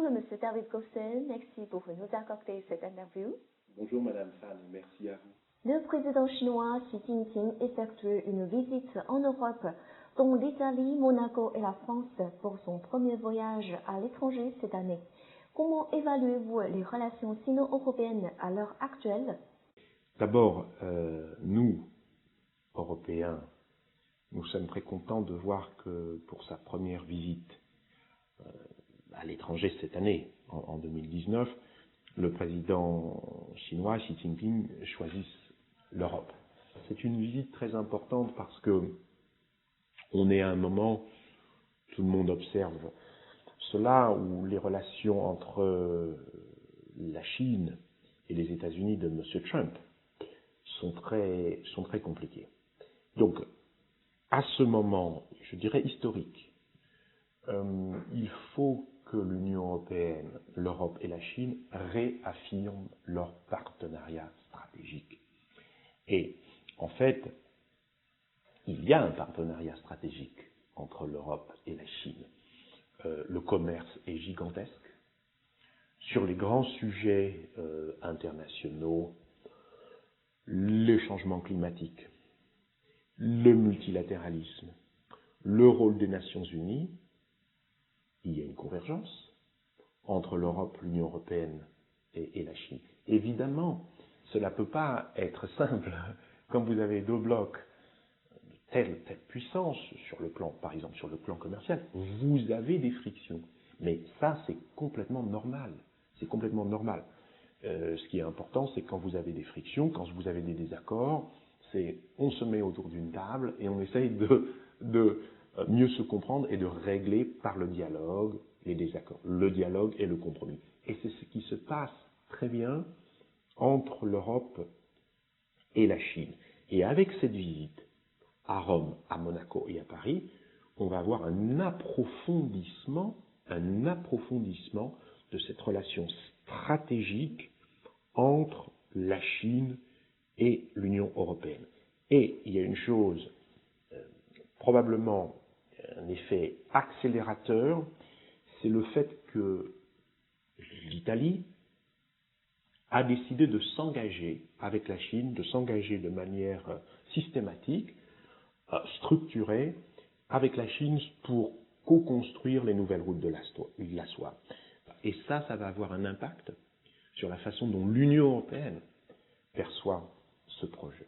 Bonjour, Monsieur David Gossen. Merci pour nous accorder cette interview. Bonjour Madame Fan, merci à vous. Le président chinois Xi Jinping effectue une visite en Europe, dont l'Italie, Monaco et la France pour son premier voyage à l'étranger cette année. Comment évaluez-vous les relations sino-européennes à l'heure actuelle? D'abord, nous, Européens, nous sommes très contents de voir que pour sa première visite à l'étranger cette année, en 2019, le président chinois Xi Jinping choisisse l'Europe. C'est une visite très importante parce que on est à un moment, tout le monde observe cela, où les relations entre la Chine et les États-Unis de M. Trump sont très compliquées. Donc, à ce moment, je dirais historique, il faut que l'Union européenne, l'Europe et la Chine réaffirment leur partenariat stratégique. Et en fait, il y a un partenariat stratégique entre l'Europe et la Chine. Le commerce est gigantesque. Sur les grands sujets internationaux, le changement climatique, le multilatéralisme, le rôle des Nations Unies, il y a une convergence entre l'Europe, l'Union européenne et la Chine. Évidemment, cela ne peut pas être simple. Quand vous avez deux blocs de telle puissance, sur le plan, par exemple sur le plan commercial, vous avez des frictions. Mais ça, c'est complètement normal. C'est complètement normal. Ce qui est important, c'est quand vous avez des frictions, quand vous avez des désaccords, c'est on se met autour d'une table et on essaye de mieux se comprendre et de régler par le dialogue les désaccords. Le dialogue et le compromis. Et c'est ce qui se passe très bien entre l'Europe et la Chine. Et avec cette visite à Rome, à Monaco et à Paris, on va avoir un approfondissement de cette relation stratégique entre la Chine et l'Union européenne. Et il y a une chose, probablement un effet accélérateur, c'est le fait que l'Italie a décidé de s'engager avec la Chine, de s'engager de manière systématique, structurée, avec la Chine pour co-construire les nouvelles routes de la soie. Et ça va avoir un impact sur la façon dont l'Union européenne perçoit ce projet.